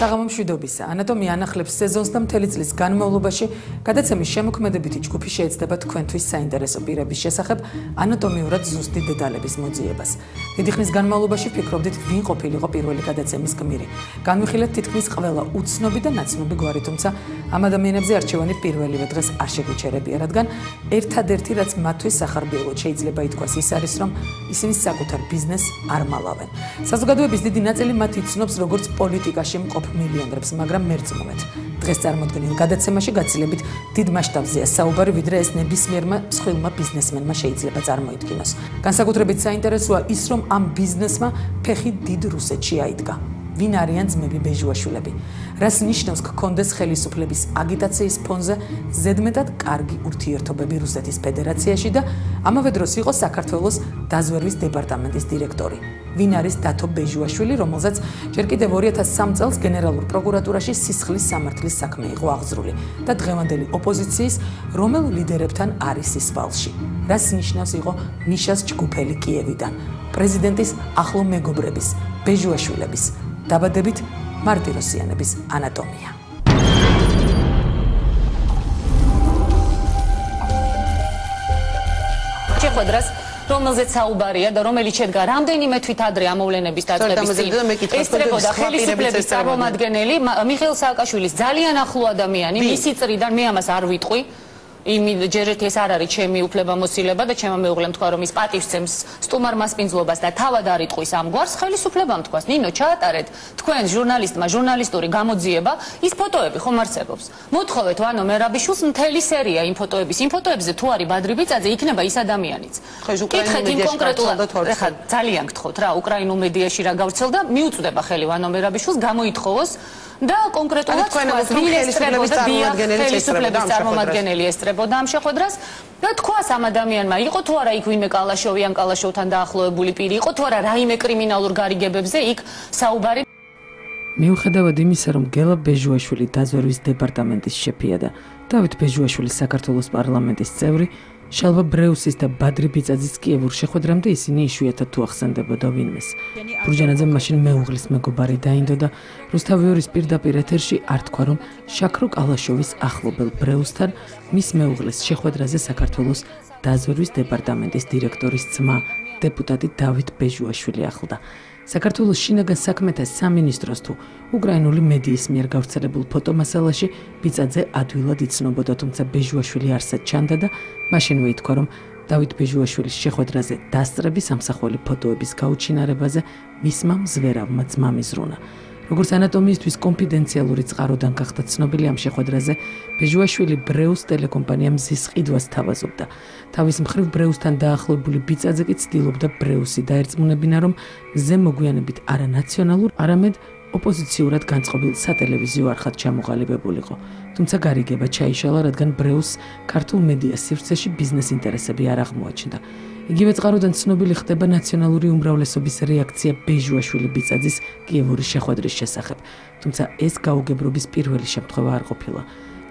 საღამო მშვიდობისა. ანატომია ანახლებს სეზონს და მთელი წლის განმავლობაში გადაცემის შემოქმედებითი ჯგუფი შეეცდება თქვენთვის საინტერესო პირების შესახებ ანატომიურად ზუსტი დეტალების მოძიებას. დიდი ხნის განმავლობაში ვფიქრობდით, ვინ ყოფილიყო პირველი გადაცემის გმირი. განვიხილეთ თითქმის ყველა უცნობი და ნაცნობი გვარი, თუმცა ამ ადამიანებზე არჩევანი პირველივე დღეს არ შეგვიჩერებია, რადგან ერთადერთი, რაც მათთვის სახარბიელოდ შეიძლება ითქვას, ის არის, რომ ისინი საკუთარ ბიზნესს არ მალავენ. საზოგადოების დიდი ნაწილი მათ იცნობს როგორც პოლიტიკაში მყოფ მილიონერებს, მაგრამ მერწმუნეთ. დღეს წარმოდგენილ გადაცემაში გაცილებით დიდ მასშტაბზეა საუბარი, ვიდრე ეს ნებისმიერმა მსხვილმა ბიზნესმენმა შეიძლება წარმოიდგინოს. განსაკუთრებით საინტერესოა ის, რომ ამ ბიზნესმა ფეხი დიდ რუსეთში აიდგა. ვინ არიან ძმები ბეჟუაშვილები? რას ნიშნავს გქონდეს ხელისუფლების აგიტაციის ფონზე ზედმეტად კარგი ურთიერთობები რუსეთის ფედერაციაში და ამავე დროს იყო საქართველოს დაზვერვის დეპარტამენტის დირექტორი? ვინ არის დათო ბეჟუაშვილი, რომელზეც ჯერ კიდევ 2003 წელს გენერალურ პროკურატურაში სისხლის სამართლის საქმე იყო აღძრული და დღევანდელი ოპოზიციის რომელ ლიდერებთან არის ის ვალში? რას ნიშნავს იყო მიშას ჯგუფელი კიევიდან, პრეზიდენტის ახლო მეგობრების, ბეჟუაშვილების დაბადებით მარტიროსიანების ანატომია. შეხვედრას რომელზეც საუბარია და რომელიც შედგა რამდენიმე თვით ადრე ამოვლენების დაწყების წინ ესწრებოდა ხელისუფლების წარმომადგენელი მიხეილ სააკაშვილის ძალიან ახლო ადამიანი, მისი წრიდან მე ამას არ ვიტყვი. ჯერ ერთი ეს არ არის ჩემი უფლებამოსილება და ჩემმა მეუღლემ თქვა, რომ ის პატივცემს სტუმარ მასპინძლობას და თავად არ იტყვის ამ გვარს. ხელისუფლებამ თქვას, ნინო, ჩაატარეთ თქვენ ჟურნალისტმა ჟურნალისტური გამოძიება, ის ფოტოები ხომ არსებობს. მოთხოვეთ ვანო მერაბიშვილს მთელი სერია იმ ფოტოების. იმ ფოტოებზე თუ არის ბადრი ბიწაძე, იქნება ის ადამიანიც. კითხეთ იმ კონკრეტულად, ეხლა ძალიან გთხოვთ რა, უკრაინულ მედიაში რა გავრცელდა, მიუწვდება ხელი ვანო მერაბიშვილს გამოითხოვოს და კონკრეტულად ხელისუფლების წარმომადგენელი ესწრებოდა ამ შეხვედრას და თქვას ამ ადამიანმა იყო თუ არა იქ ვინმე კალაშოვი ან კალაშოვთან დაახლოებული პირი იყო თუ არა რაიმე კრიმინალურ გარიგებებზე იქ საუბარი. მიუხედავად იმისა, რომ გელა ბეჟუაშვილი დაზვერვის დეპარტამენტის შეფია და დავით ბეჟუაშვილი საქართველოს პარლამენტის წევრი, შალვა ბრეუსის და ბადრი ბიწაძის კიევურ შეხვედრამდე ისინი იშვიათად თუ ახსენდებოდა ვინმეს. ბურჯანაძემ მაშინ მეუღლის მეგობარი დაინდო და რუსთავიორის პირდაპირ ეთერში არ თქვა, რომ შაქრო კალაშოვის ახლობელ ბრეუსთან მის მეუღლის შეხვედრაზე საქართველოს დაზვერვის დეპარტამენტის დირექტორის ძმა, დეპუტატი დავით ბეჟუაშვილი ახლდა. საქართველოს შინაგან საქმეთა სამინისტროს თუ უკრაინული მედიის მიერ გავრცელებულ ფოტომასალაში ბიწაძე ადვილად იცნობოდა, თუმცა ბეჟუაშვილი არსად ჩანდა და მაშინვე ითქვა, რომ დავით ბეჟუაშვილის შეხვედრაზე დასწრების ამსახველი ფოტოების გაუჩინარებაზე მისმა მზვერავმა ძმამ იზრუნა. როგორც ანატომიისთვის კონფიდენციალური წყაროდან გახდა ცნობილი ამ შეხვედრაზე, ბეჟუაშვილი ბრეუს ტელეკომპანია მზის ყიდვას თავაზობდა. თავის მხრივ ბრეუსთან დაახლოებული ბიწაძე კი ცდილობდა ბრეუსი დაერწმუნებინა, რომ მზე მოგვიანებით არა ნაციონალურ, არამედ ოპოზიციურად განწყობილ სატელევიზიო არხად ჩამოყალიბებულიყო. თუმცა გარიგება ჩაიშალა, რადგან ბრეუსს ქართულ მედიას სივრცეში ბიზნეს ინტერესები არ აღმოაჩნდა. იგივე წყაროდან ცნობილი ხდება ნაციონალური უმრავლესობის რეაქცია ბეჟუაშვილი ბიწაძის კიევური შეხვედრის შესახებ. თუმცა ეს გაუგებრობის პირველი შემთხვევა არ ყოფილა.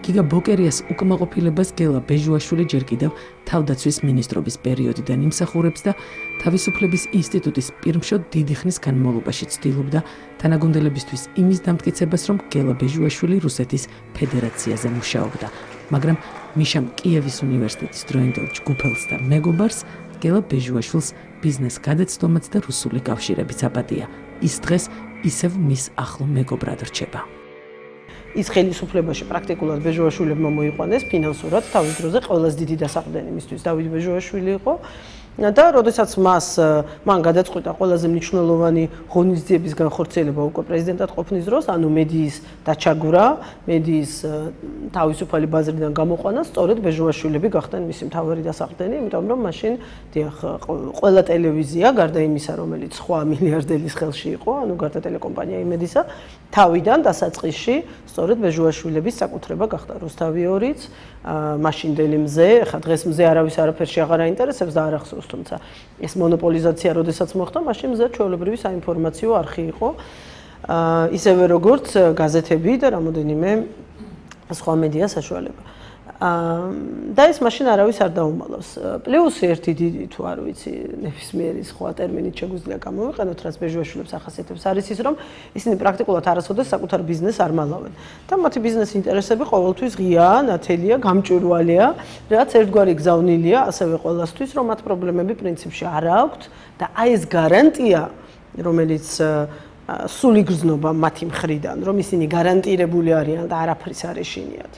გიგა ბოკერიას უკმაყოფილებას გელა ბეჟუაშვილი ჯერ კიდევ თავდაცვის მინისტრობის პერიოდიდან იმსახურებს და თავისუფლების ინსტიტუტის პირმშოდ დიდი ხნის განმავლობაში ცდილობდა თანაგუნდელებისთვის იმის დამტკიცებას, რომ გელა ბეჟუაშვილი რუსეთის ფედერაციაზე მუშაობდა. მაგრამ მიშამ კიევის უნივერსიტეტის დროინდელ ჯგუფელს და მეგობარს გელა ბეჟუაშვილს ბიზნეს გადაცდომაც და რუსული კავშირებიც აპატია. ის დღეს ისევ მის ახლო მეგობრად რჩება. ის ხელისუფლებაში პრაქტიკულად ბეჟუაშვილებმა მოიყვანეს ფინანსურად თავის დროზე ყველაზე დიდი დასაყრდენი მისთვის დავით ბეჟუაშვილი იყო და როდესაც მან გადაწყვიტა ყველაზე მნიშვნელოვანი ღონისძიების განხორციელება უკვე პრეზიდენტად ყოფნის დროს, ანუ მედიის დაჩაგვრა, მედიის თავისუფალი ბაზრიდან გამოყვანა, სწორედ ბეჟუაშვილები გახდნენ მისი მთავარი დასაყრდენი, იმიტომ რომ მაშინ ყველა ტელევიზია, გარდა იმისა, რომელიც სხვა მილიარდერის ხელში იყო, ანუ გარდა ტელეკომპანია იმედისა, თავიდან დასაწყისში სწორედ ბეჟუაშვილების საკუთრება გახდა. რუსთავი 2-იც, მაშინდელი მზე, ხა დღეს მზე არავის არაფერში აღარ აინტერესებს და არ ახსოვს, თუმცა ეს მონოპოლიზაცია როდესაც მოხდა, მაშინ მზე ჩვეულებრივი საინფორმაციო არხი იყო, ისევე როგორც გაზეთები და რამოდენიმე სხვა მედია საშუალება. და ეს მაშინ არავის არ დაუმალავს. პლუსი ერთი დიდი თუ არ ვიცი, ნებისმიერი სხვა ტერმინით შეგვიძლია გამოვიყენოთ, რაც ბეჟუაშვილებს ახასიათებს, არის ის, რომ ისინი პრაქტიკულად არასოდეს საკუთარ ბიზნესს არ მალავენ. და მათი ბიზნესის ინტერესები ყოველთვის ღიაა, ნათელია, გამჭვირვალეა, რაც ერთგვარი გზავნილია ასევე ყველასთვის, რომ მათ პრობლემები პრინციპში არ აქვთ და აი ეს გარანტია, რომელიც სული გრძნობა მათი მხრიდან, რომ ისინი გარანტირებული არიან და არაფრის არ ეშინიათ.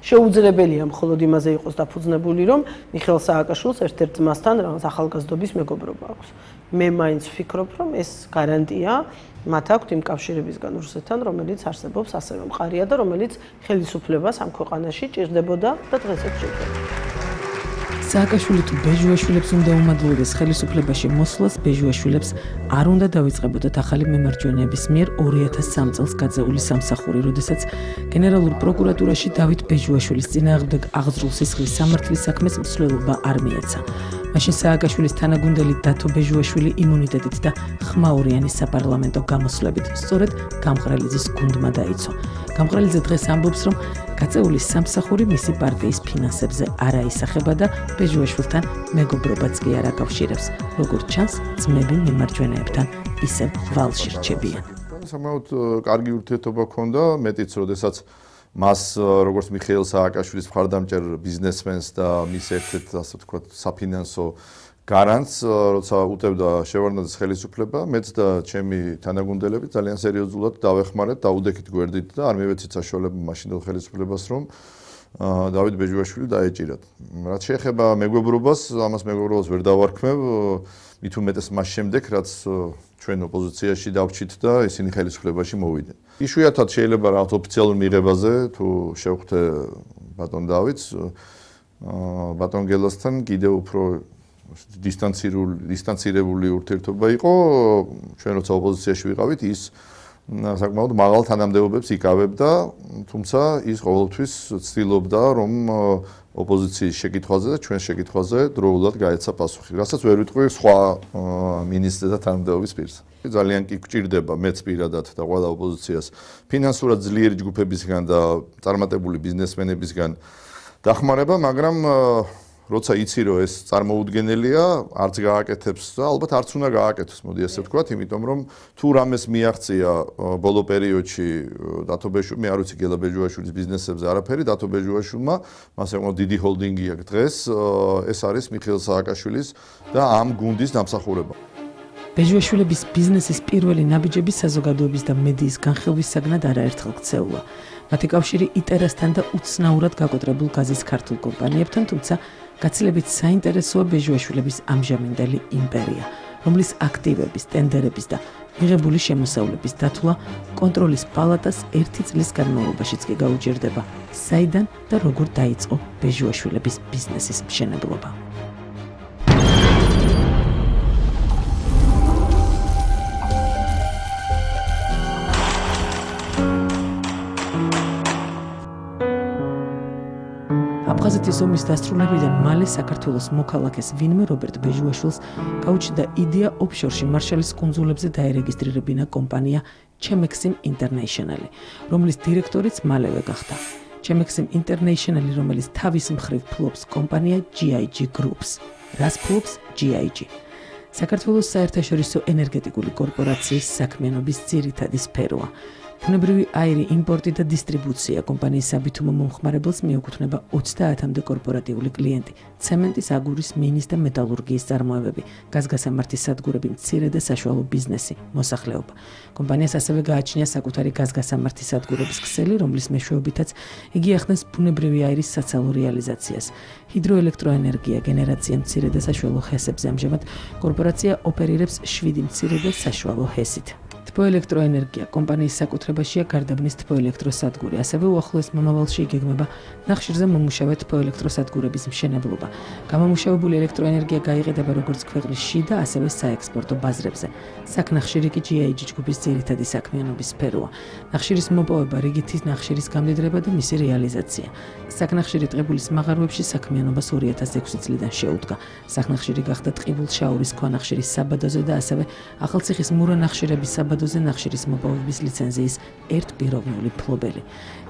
შეუძლებელია მხოლოდ იმაზე იყოს დაფუძნებული, რომ მიხეილ სააკაშვილს ერთ-ერთ ძმასთან რაღაც ახალგაზრდობის მეგობრობა აქვს. მე მაინც ვფიქრობ, რომ ეს გარანტია მათ აქვთ იმ კავშირებისგან რუსეთთან, რომელიც არსებობს ასევე მყარია და რომელიც ხელისუფლებას ამ ქვეყანაში ჭირდებოდა და დღესაც ჭირდება. სააკაშვილი თუ ბეჟუაშვილებს უნდა უმადლოდეს ხელისუფლებაში მოსვლას, ბეჟუაშვილებს არ უნდა დავიწყებოდათ ახალი მემარჯვენეების მიერ 2003 წელს გაძეული სამსახური, როდესაც გენერალურ პროკურატურაში დავით ბეჟუაშვილის წინააღმდეგ აღძრულ სისხლის სამართლის საქმეს მსვლელობა არ მიეცა. მაშინ სააკაშვილის თანაგუნდელი დათო ბეჟუაშვილი იმუნიტეტით და ხმაურიანის საპარლამენტო გამოსვლებით სწორედ გამყრელიძის გუნდმა დაიცვა. გამყრელიძე დღეს ამბობს, რომ გაწეული სამსახური მისი პარტიის ფინანსებზე არ აისახება და ბეჟუაშვილთან მეგობრობაც კი არ აკავშირებს. როგორც ჩანს, ძმები მემარჯვენეებთან ისევ ვალში რჩებიან. სამაოდ კარგი ურთიერთობა ჰქონდა, მეტიც როდესაც მას როგორც მიხეილ სააკაშვილის მხარდამჭერ ბიზნესმენს და მის ერთ-ერთ ასე ვთქვათ საფინანსო გარანტს, როცა უტევდა შევარდნაძის ხელისუფლება, მეც და ჩემი თანაგუნდელები ძალიან სერიოზულად დავეხმარეთ, დაუდექით გვერდით და არ მივეცით საშუალება მაშინდელ ხელისუფლებას, რომ დავით ბეჟუაშვილი დაეჭირათ. რაც შეეხება მეგობრობას, ამას მეგობრობას ვერ დავარქმევ, მით უმეტეს მას შემდეგ, რაც ჩვენ ოპოზიციაში დავჭით და ისინი ხელისუფლებაში მოვიდნენ. იშვიათად შეიძლება რაღაც ოფიციალურ მიღებაზე თუ შევხვდე ბატონ დავითს, ბატონ გელასთან კიდევ უფრო დისტანცირებული ურთიერთობა იყო, ჩვენ როცა ოპოზიციაში ვიყავით, ის საკმაოდ მაღალ თანამდებობებს იკავებდა, თუმცა ის ყოველთვის ცდილობდა, რომ ოპოზიციის შეკითხვაზე და ჩვენ შეკითხვაზე დროულად გაეცა პასუხი, რასაც ვერ ვიტყვი სხვა მინისტრთა და თანამდებობის პირს. ძალიან კი გვჭირდება მეც პირადად და ყველა ოპოზიციას ფინანსურად ძლიერი ჯგუფებისგან და წარმატებული ბიზნესმენებისგან დახმარება, მაგრამ როცა იცი რომ ეს წარმოუდგენელია, არც გააკეთებს და ალბათ არც უნდა გააკეთოს, მოდი ასე ვთქვათ, იმიტომ რომ თუ რამეს მიაღწია ბოლო პერიოდში დათო ბეჟუაშვილი, მე არ ვიცი გელა ბეჟუაშვილის ბიზნესებზე არაფერი, დათო ბეჟუაშვილმა, მას ეკო დიდი ჰოლდინგი აქვს დღეს, ეს არის მიხეილ სააკაშვილის და ამ გუნდის დამსახურება. ბეჟუაშვილების ბიზნესის პირველი ნაბიჯები საზოგადოების და მედიის განხილვისაგნად არაერთხელ ქცეულა. მათი კავშირი იტერასთან და უცნაურად გაკოტრებულ გაზის ქართულ კომპანიებთან, თუმცა გაცილებით საინტერესოა ბეჟუაშვილების ამჟამინდელი იმპერია, რომლის აქტივების, ტენდერების და მიღებული შემოსავლების დათვლა კონტროლის პალატას 1 წლის განმავლობაშიც კი გაუჭირდება. საიდან და როგორ დაიწყო ბეჟუაშვილების ბიზნესის მშენებლობა. აფხაზეთის ომის დასრულებიდან მალე საქართველოს მოქალაქეს ვინმე რობერტ ბეჟუაშვილს გაუჩნდა იდეა ოფშორში მარშალის კუნძულებზე დაერეგისტრირებინა კომპანია ჩემექსიმ ინტერნეიშნალი, რომლის დირექტორიც მალევე გახდა. ჩემექსიმ ინტერნეიშნალი, რომელიც თავის მხრივ ფლობს კომპანია GIG Groups. რას ფლობს GIG? საქართველოს საერთაშორისო ენერგეტიკული კორპორაციის საქმიანობის ძირითადი სფეროა. ბუნებრივი აირი იმპორტი და დისტრიბუცია კომპანიის საბითუმო მომხმარებელს მიეკუთვნება 30-მდე კორპორატიული კლიენტი, ცემენტის, აგურის, მინის და მეტალურგიის წარმოებები, გაზგასამართის სადგურები, მცირე და საშუალო ბიზნესი, მოსახლეობა. კომპანიას ასევე გააჩნია საკუთარი გაზგასამართის სადგურების ქსელი, რომლის მეშვეობითაც იგი ახდენს ბუნებრივი აირის საცალო რეალიზაციას. ჰიდროელექტროენერგია, გენერაცია მცირე და საშუალო ჰესებზე ამჟამად კორპორაცია ოპერირებს 7 მცირე და საშუალო ჰესით. თბოელექტროენერგია კომპანიის საკუთრებაშია გარდაბნის თბოელექტროსადგური, ასევე უახლოეს მომავალში იგეგმება ნახშირზე მომუშავე თბოელექტროსადგურების მშენებლობა. გამომუშავებული ელექტროენერგია გაიყიდება როგორც ქვეყნის შიდა, ასევე საექსპორტო ბაზრებზე. საკნახშირი კი GIG ჯგუფის ძირითადი საქმიანობის სფეროა. ნახშირის მოპოვება, რიგითის ნახშირის გამდიდრება და მისი რეალიზაცია. საკნახშირი ტყიბულის მაღაროებში საქმიანობას 2006 წლიდან შეუდგა. საკნახშირი გახდა ტყიბულ-შაურის ქვანახშირის საბადოზე და ასევე ახალციხის მურა ნახშირების საბადოზე ფონდოზე ნახშირის მოპოვების ლიცენზიის ერთპიროვნული მფლობელი.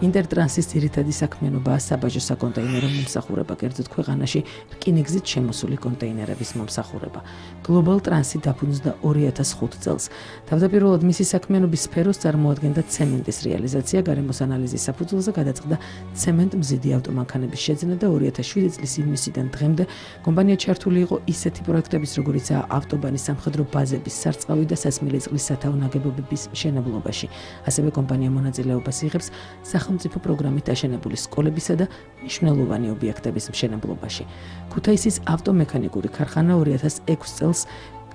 ინტერტრანსის ძირითადი საქმიანობაა საბაჟო საკონტეინერო მომსახურება, კერძოდ ქვეყანაში რკინიგზით შემოსული კონტეინერების მომსახურება. Global Transit დაფუძნდა 2005 წელს. თავდაპირველად მისი საქმიანობის სფეროს წარმოადგენდა ცემენტის რეალიზაცია, გარემოს ანალიზის საფუძველზე გადაწყდა ცემენტ-მზიდი ავტომანქანების შეძენა და 2007 წლის ივნისიდან დღემდე კომპანია ჩართული იყო ისეთი პროექტების, როგორიცაა ავტობანის სამხედრო ბაზების, სარწყავი და სასმელი წყლის სათავო ნაგებობების მშენებლობაში. ასევე კომპანია მონაწილეობას იღებს სახელმწიფო პროგრამით აშენებული სკოლებისა და მნიშვნელოვანი ობიექტების მშენებლობაში. ქუთაისის ავტომექანიკური ქარხანა 2006 წელს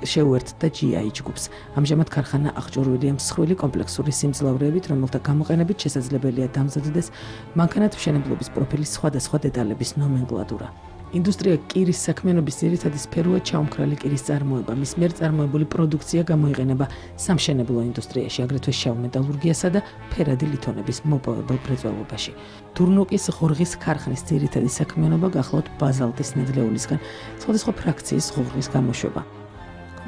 შეუერთდა GI ჯგუფს. ამჟამად ქარხანა აღჭურვილია მსხვილი კომპლექსური სიმძლავრეებით, რომელთა გამოყენებით შესაძლებელია დამზადდეს მანქანათმშენებლობის პროფილის სხვადასხვა დეტალების ნომენკლატურა. ინდუსტრია კირის საქმიანობის ძირითადი სფეროა ჩაუმქრალი კირის წარმოება. მის მიერ წარმოებული პროდუქცია გამოიყენება სამშენებლო ინდუსტრიაში, აგრეთვე შავმეტალურგიასა და ფერადი ლითონების მოპოვებელ მრეწველობაში. დურნუკის ღორღის ქარხნის ძირითადი საქმიანობა გახლავთ ბაზალტის ნედლეულისგან სხვადასხვა ფრაქციის ღორღის გამოშვება.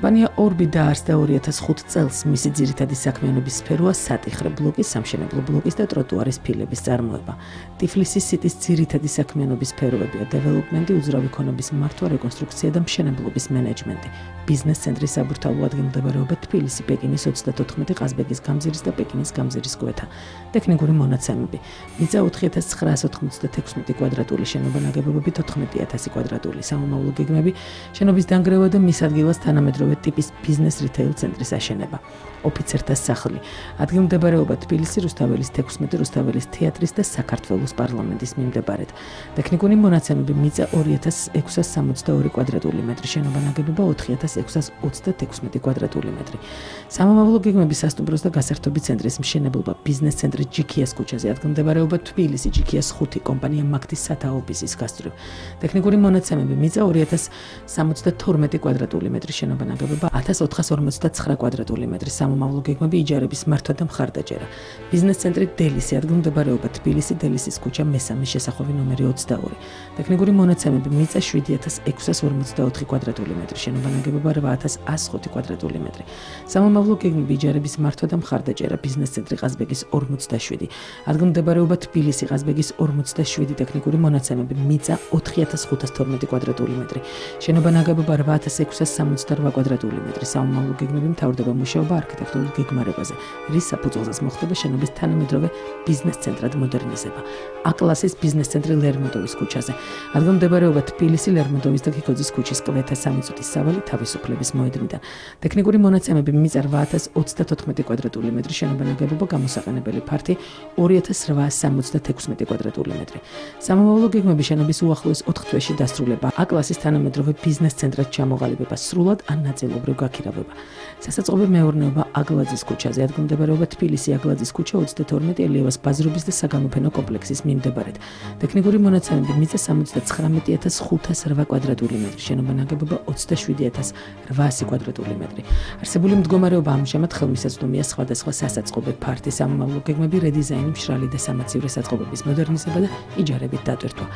კომპანია ორბი დაარსდა 2005 წელს. მისი ძირითადი საქმიანობის სფეროა სატიხრე ბლოკის, სამშენებლო ბლოკის და ტროტუარის ფილების წარმოება. ტიფლისის სიტის ძირითადი საქმიანობის სფეროებია დეველოპმენტი, უძრავი ქონების მართვა, რეკონსტრუქცია და მშენებლობის მენეჯმენტი. ბიზნეს ცენტრის საბურთალო ადგილმდებარეობა თბილისი, პეკინის 34 ყაზბეგის გამზირის და პეკინის გამზირის გვერდთან. ტექნიკური მონაცემები. მიწა 4996 კვადრატული, შენობა ნაგებობები 14000 კვადრატული, სამომავლო გეგმები, შენობის დანგრევა და მის ადგილას თანამედროვე ტიპის ბიზნეს რიტეილ ცენტრის აშენება. ოფიცერთა სახლი. ადგილმდებარეობა თბილისი, რუსთაველის 16, რუსთაველის თეატრის და საქართველოს პარლამენტის მიმდებარედ. ტექნიკური მონაცემები. მიწა 2662 კვადრატული მეტრი, შენობა ნაგებობა 4636 კვადრატული მეტრი. სამომავლო გეგმები, სასტუმროს და გასართობი ცენტრის მშენებლობა, ბიზნეს ცენტრი ჯიქიას ქუჩაზე, ადგილმდებარეობა თბილისი, ჯიქიას 5, კომპანია მაგთის სათავო ოფისის გასწვრივ. ტექნიკური მონაცემები. მიწა 2072 კვადრატული მეტრი, შენობა ნაგებობა 1459 კვადრატული მეტრი, სამომავლო გეგმები, იჯარების მართვა და მხარდაჭერა. ბიზნეს ცენტრი დელისი, ადგილმდებარეობა თბილისი, დელისის ქუჩა, მესამე შესახვევი ნომერი 22. ტექნიკური მონაცემები. მიწა 7644 კვადრატული მეტრი, შენობა ნაგებობა 8105 კვადრატული მეტრი. სამომავლო გეგმები, იჯარების მართვა და მხარდაჭერა. ბიზნეს ცენტრი ყაზბეგის 47. ადგილმდებარეობა თბილისი, ყაზბეგის 47. ტექნიკური მონაცემები. მიწა 4512 კვადრატული მეტრი, შენობა ნაგებობა 8668 კვადრატული მეტრი. სამომავლო გეგმები, მთავრდება მუშაობა არქიტექტურულ გეგმარებაზე, რის საფუძველზეც მოხდება შენობის თანამედროვე ბიზნეს ცენტრად მოდერნიზება. A-კლასის ბიზნეს ცენტრი ლერმონტოვის ქუჩაზე. ადგილმდებარეობა თბილისი, ლერმონტოვის და ქიქოძის ქუჩის კვეთა 3 წუთის სავალი თავისუფლების მოედნიდან. ტექნიკური მონაცემები. მიწა 8034 კვადრატული მეტრი, შენობა ნაგებობა, გამოსაყენებელი ფართი 2876 კვადრატული მეტრი. სამომავლო გეგმები, შენობის უახლოეს 4 თვეში დასრულება. A-კლასის თანამედროვე ბიზნეს ცენტრად ჩამოყალიბება, სრულად ან ნაწილობრივ გაქირავება. სასაწყობი მეურნეობა აგლაძის ქუჩაზე, ადგილმდებარეობა თბილისი, აგლაძის ქუჩა 22 ელიევას ბაზრობის და საგამოფენო კომპლექსის მიმდებარედ. ტექნიკური მონაცემები. მიწა 79508 კვადრატული მეტრი, შენობა ნაგებობა 27800 კვადრატული მეტრი. არსებული მდგომარეობა ამჟამად ხელმისაწვდომია სხვადასხვა სასაწყობი ფართი, სამომავლო გეგმები, რედიზაინი, მშრალი და სამაცივრო საწყობების მოდერნიზება და იჯარებით დატვირთვა.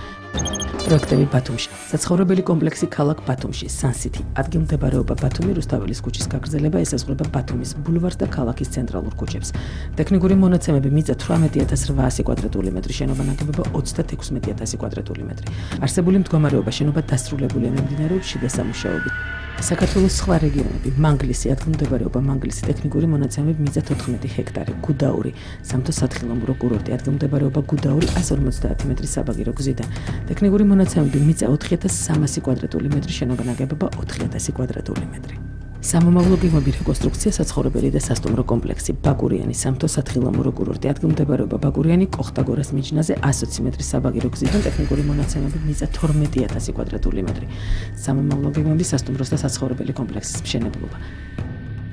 პროექტები ბათუმში. საცხოვრებელი კომპლექსი ქალაქ ბათუმში, სანსიტი, ადგილმდებარეობა ბათუმი, რუსთაველის ქუჩის გაგრძელება ესაზღვრება ბათუმის ბულვარს და ქალაქის ცენტრალურ ქუჩებს. ტექნიკური მონაცემები. მიწა 18800 კვადრატული მეტრი, შენობა ნაგებობა 36000 კვადრატული მეტრი. არსებული მდგომარეობა, შენობა დასრულებულია, მიმდინარეობს შიდა სამუშაოები. საქართველოს სხვა რეგიონები. მანგლისი, ადგილმდებარეობა მანგლისი, ტექნიკური მონაცემები. მიწა 14 ჰექტარი, გუდაური, სამთო სათხილამურო კურორტი, ადგილმდებარეობა გუდაური 150 მეტრის საბაგირო გზიდან. ტექნიკური მონაცემები. მიწა 4300 კვადრატული მეტრი, შენობა ნაგებობა 4000 კვადრატული მეტრი. სამომავლო გეგმები, რეკონსტრუქცია, საცხოვრებელი და სასტუმრო კომპლექსი, ბაკურიანი, სამთო სათხილამურო კურორტი, ადგილმდებარეობა ბაკურიანი, კოხტაგორას მიჯნაზე 120 მეტრის საბაგირო გზიდან. ტექნიკური მონაცემები. მიწა 12000 კვადრატული მეტრი. სამომავლო გეგმები, სასტუმროს და საცხოვრებელი კომპლექსის მშენებლობა.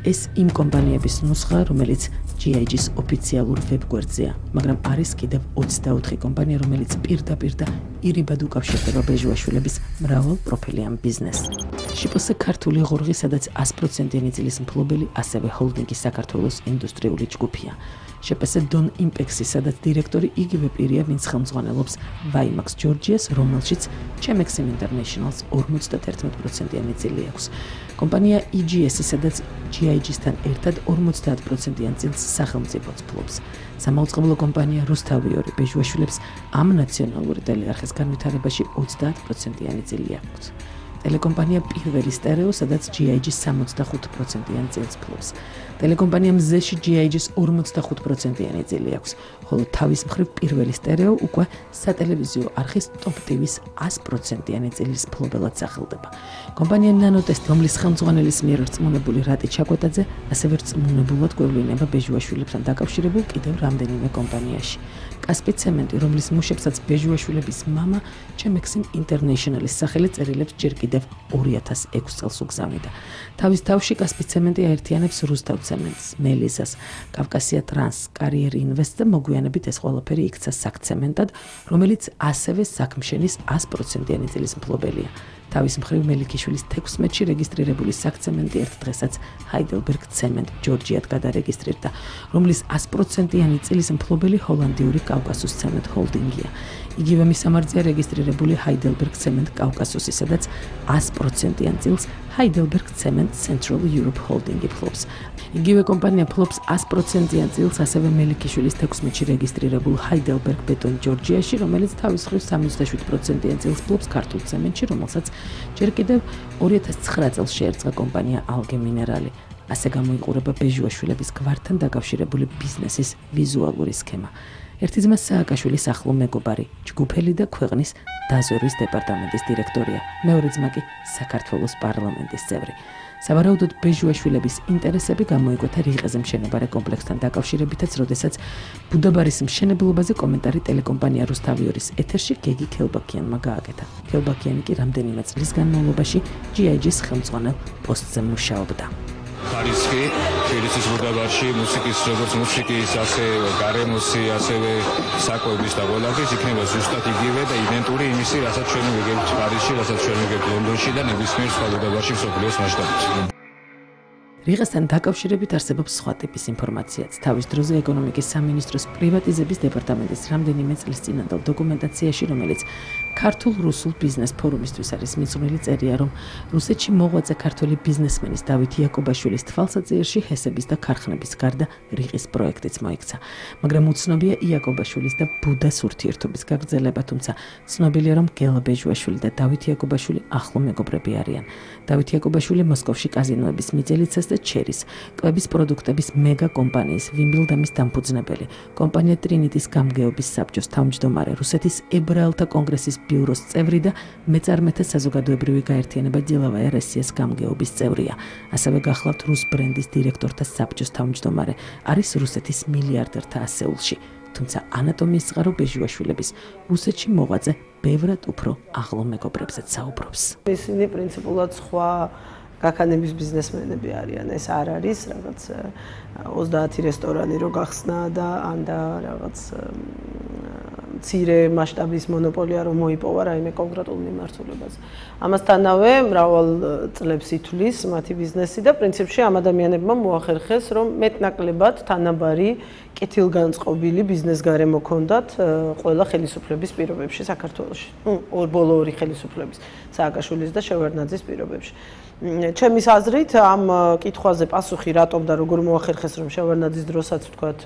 ეს იმ კომპანიების ნუსხა, რომელიც GIG-ის ოფიციალურ ვებგვერდზეა, მაგრამ არის კიდევ 24 კომპანია, რომელიც პირდაპირ და ირიბად უკავშირდება ბეჟუაშვილების მრავალპროფილიან ბიზნესს. შიპოს ქართული ღორღი, სადაც 100%-იანი ძილის მფლობელი, ასევე ჰოლდინგის საქართველოს ინდუსტრიული ჯგუფია. შეპესე დონ იმპექსი, სადაც დირექტორი იგივე პირია, ვინც ხელმძღვანელობს Vimax Georgias, რომელშიც Chemexim International-ს 51%-იანი წილი აქვს. კომპანია EGS, სადაც GIG-სთან ერთად 50%-იან წილს სახელმწიფოც ფლობს. სამაუწყებლო კომპანია რუსთავი-2 ბეჟუაშვილებს ამ ნაციონალური ტელეარხის განვითარებაში 30%-იანი წილი აქვს. ტელეკომპანია პირველი სტერეო, სადაც GIG-ს 65%-იან წილს ფლობს. ტელეკომპანია მზეში GIG-ს 45%-იანი წილი აქვს, ხოლო თავის მხრივ პირველი სტერეო უკვე სატელევიზიო არხის Top TV-ს 100%-იანი წილის ფლობელად სახელდება. კომპანია ნანოტესტ, რომლის ხელმძღვანელის მიერ რწმუნებული რატი ჩაკვეტაძე, ასევე რწმუნებულად გვევლინება ბეჟუაშვილებთან დაკავშირებულ კიდევ რამდენიმე კომპანიაში. კასპი ცემენტი, რომლის მუშებსაც ბეჟუაშვილების მამა Chemexim International-ის სახელი წერილებს ჯერ კიდევ 2006 წელს უგზავნიდა. თავის თავში კასპი ცემენტი აერთიანებს რუსთავ ცემენტს, მელიზას, კავკასია ტრანს, კარიერი ინვესტს და მოგვიანებით ეს ყველაფერი იქცა საქცემენტად, რომელიც ასევე საქმშენის 100%-იანი წილის მფლობელია. თავის მხრივ მელიქიშვილის 16-ში რეგისტრირებული საქცემენტი ერთ დღესაც Heidelberg Cement Georgia-ად გადარეგისტრირდა, რომლის 100%-იანი წილის მფლობელი ჰოლანდიური კავკასუს Cement Holding-ია. იგივე მისამართია რეგისტრირებული Heidelberg Cement კავკასუსი, სადაც 100%-იან წილს Heidelberg Cement Central Europe Holding-ი ფლობს. იგივე კომპანია ფლობს 100%-იან წილს ასევე მელიქიშვილის 16-ში რეგისტრირებულ Heidelberg Beton Georgia-ში, რომელიც თავის მხრივ 77%-იან წილს ფლობს ქართულ ცემენტში, რომელსაც ჯერ კიდევ 2009 წელს შეერწყა კომპანია Alge Minerali. ასე გამოიყურება ბეჟუაშვილების გვართან დაკავშირებული ბიზნესის ვიზუალური სქემა. ერთი ძმა სააკაშვილის ახლო მეგობარი, ჯგუფელი და ქვეყნის დაზვერვის დეპარტამენტის დირექტორია. მეორე ძმა კი საქართველოს პარლამენტის წევრი. სავარაუდოდ ბეჟუაშვილების ინტერესები გამოიკვეთა რიყეზე მშენებარე კომპლექსთან დაკავშირებითაც, როდესაც ბუდაბარის მშენებლობაზე კომენტარი ტელეკომპანია რუსთავი-2-ის ეთერში გეგი ქელბაქიანმა გააკეთა. ქელბაქიანი კი რამდენიმე წლის განმავლობაში GIG-ს ხელმძღვანელ პოსტზე მუშაობდა. ხარისხი თბილისის ბუდაბარში მუსიკის, როგორც მუსიკის, ასე გარემოსი, ასევე საკვების და ყველაფრის იქნება ზუსტად იგივე და იდენტური იმისი, რასაც ჩვენ ვიგებთ პარიზში, რასაც ჩვენ ვიგებთ ლონდონში და ნებისმიერ სხვა ბუდაბარში მსოფლიოს მასშტაბით. რიყესთან დაკავშირებით არსებობს სხვა ტიპის ინფორმაციაც. თავის დროზე ეკონომიკის სამინისტროს პრივატიზების დეპარტამენტის რამდენიმე წლის წინანდელ დოკუმენტაციაში, რომელიც ქართულ-რუსულ ბიზნეს ფორუმისთვის არის მიძღვნილი, წერია, რომ რუსეთში მოღვაწე ქართველი ბიზნესმენის დავით იაკობაშვილის თვალსაჩინოში ჰესების და ქარხნების გარდა რიყის პროექტიც მოიქცა. მაგრამ უცნობია იაკობაშვილის და ბუდას ურთიერთობის გაგრძელება, თუმცა ცნობილია, რომ გელა ბეჟუაშვილი და დავით იაკობაშვილი ახლო მეგობრები არიან. დავით იაკობაშვილი მოსკოვში კაზინოების მიწელიცას და ჩერის, კვების პროდუქტების მეგა კომპანიის ვიმბილდამის დამფუძნებელი, კომპანია ტრინიტის გამგეობის საბჭოს თავმჯდომარე, რუსეთის ებრაელთა კონგრესის ბიუროს წევრი და მეწარმეთა საზოგადოებრივი გაერთიანება Деловая Россия-ს გამგეობის წევრია. ასევე გახლავთ რუს ბრენდის დირექტორთა საბჭოს თავმჯდომარე, არის რუსეთის მილიარდერთა ასეულში. თუმცა ანატომიის წყარო ბეჟუაშვილების რუსეთში მოღვაწე ბევრად უფრო ახლო მეგობრებსაც საუბრობს. ისინი პრინციპულად სხვა გაქანების ბიზნესმენები არიან, ეს არ არის რაღაც 30 რესტორანი რო გახსნა და ანდა რაღაც მცირე მასშტაბის მონოპოლია რომ მოიპოვა რაიმე კონკრეტულ მიმართულებაზე. ამასთანავე მრავალ წლებს ითვლის მათი ბიზნესი და პრინციპში ამ ადამიანებმა მოახერხეს რომ მეტნაკლებად თანაბარი კეთილგანწყობილი ბიზნეს-გარემო ჰქონდათ ყველა ხელისუფლების პირობებში საქართველოში. ბოლო ორი ხელისუფლების, სააკაშვილის და შევარდნაძის პირობებში. ჩემის აზრით ამ კითხვაზე პასუხი რატომ და როგორ მოახერხეს რომ შევარდნაძის დროსაც ვთქვათ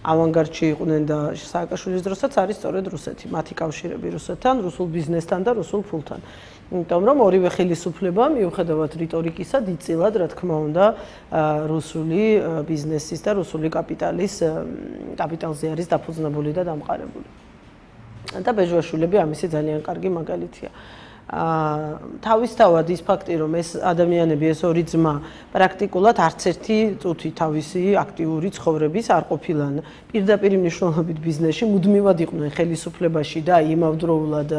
ავანგარდში იყვნენ და სააკაშვილის დროსაც არის სწორედ რუსეთი, მათი კავშირები რუსეთთან, რუსულ ბიზნესთან და რუსულ ფულთან. იმიტომ რომ ორივე ხელისუფლება მიუხედავად რიტორიკისა დიდწილად რა თქმა უნდა რუსული ბიზნესის და რუსული კაპიტალზე არის დაფუძნებული და დამყარებული. და ბეჟუაშვილები ამისი ძალიან კარგი მაგალითია. თავისთავად ის ფაქტი რომ ეს ადამიანები ეს ორი ძმა პრაქტიკულად არც ერთი წუთი თავისი აქტიური ცხოვრების არ ყოფილან პირდაპირ მნიშვნელობით ბიზნესში, მუდმივად იყვნენ ხელისუფლებაში და იმავდროულად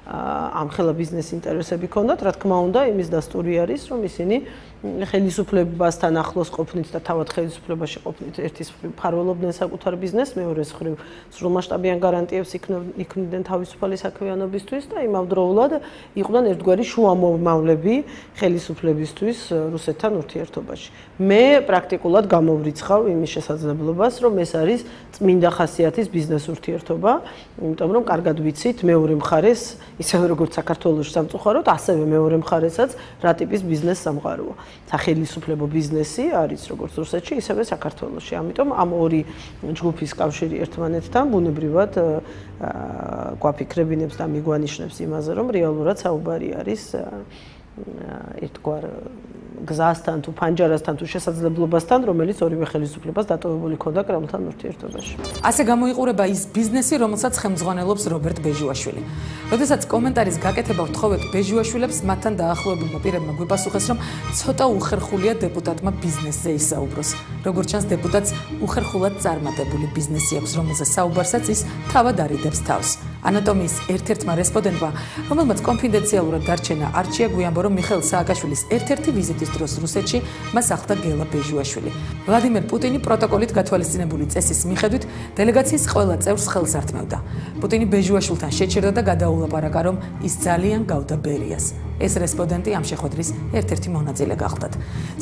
ამ ხელა ბიზნეს ინტერესები ჰქონდათ, რა თქმა უნდა, იმის დასტური არის, რომ ისინი ხელისუფლებასთან ახლოს ყოფნით და თავად ხელისუფლებაში ყოფნით ერთის მხრივ ფარველობდნენ საკუთარ ბიზნესს, მეორეს მხრივ სრულმასშტაბიან გარანტიებს იქნებდნენ თავისუფალი საქმიანობისთვის და იმავდროულად იყვნენ ერთგვარი შუამომავლები ხელისუფლებისთვის რუსეთთან ურთიერთობაში. მე პრაქტიკულად გამოვრიცხავ იმის შესაძლებლობას, რომ ეს არის წმინდა ხასიათის ბიზნეს ურთიერთობა, იმიტომ რომ კარგად ვიცით მეორე მხარეს, ისევე როგორც საქართველოს სამწუხაროდ, ასევე მეორე მხარესაც რა ტიპის ბიზნეს სამყაროა. სახელისუფლებო ბიზნესი არის როგორც რუსეთში, ისევე საქართველოში. ამიტომ ამ ორი ჯგუფის კავშირი ერთმანეთთან ბუნებრივად გვაფიქრებინებს და მიგვანიშნებს იმაზე, რომ რეალურად საუბარი არის ერთგვარ გზასთან თუ ფანჯარასთან თუ შესაძლებლობასთან, რომელიც ორივე ხელისუფლებას დატოვებული ქონდა კრემლთან ურთიერთობაში. ასე გამოიყურება ის ბიზნესი, რომელსაც ხელმძღვანელობს რობერტ ბეჟუაშვილი. როდესაც კომენტარის გაკეთება ვთხოვეთ ბეჟუაშვილებს, მათთან დაახლოებულმა პირებმა გვიპასუხეს, რომ ცოტა უხერხულია დეპუტატმა ბიზნესზე ისაუბროს. როგორც ჩანს, დეპუტატს უხერხულად წარმატებული ბიზნესი აქვს, რომელზე საუბარსაც ის თავად არიდებს თავს. ანატომიის ერთ-ერთმა რესპონდენტმა, რომელმაც კონფიდენციალურად დარჩენა არჩია, გვიამბო, რომ მიხეილ სააკაშვილის ერთ-ერთი ვიზიტის დროს რუსეთში მას ახლდა გელა ბეჟუაშვილი. ვლადიმერ პუტინი პროტოკოლით გათვალისწინებული წესის მიხედვით დელეგაციის ყველა წევრს ხელს ართმევდა. პუტინი ბეჟუაშვილთან შეჩერდა და გადაულაპარაკა, რომ ის ძალიან გავდა ბერიას. ეს რესპონდენტი ამ შეხვედრის ერთ-ერთი მონაწილე გახლდათ.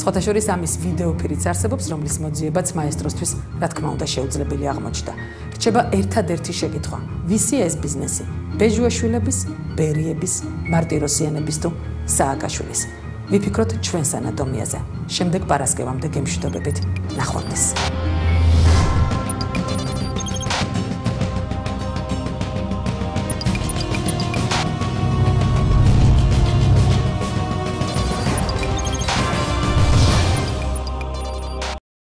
სხვათა შორის ამის ვიდეოფირიც არსებობს, რომლის მოძიებაც მაესტროსთვის, რა თქმა უნდა, შეუძლებელი აღმოჩნდა. რჩება ერთადერთი შეკითხვა: ვისია ეს ბიზნესი? ბეჟუაშვილების, ბერიების, მარტიროსიანების თუ სააკაშვილის? ვიფიქროთ ჩვენს ანატომიაზე. შემდეგ პარასკევამდე გემშვიდობებით. ნახვამდის.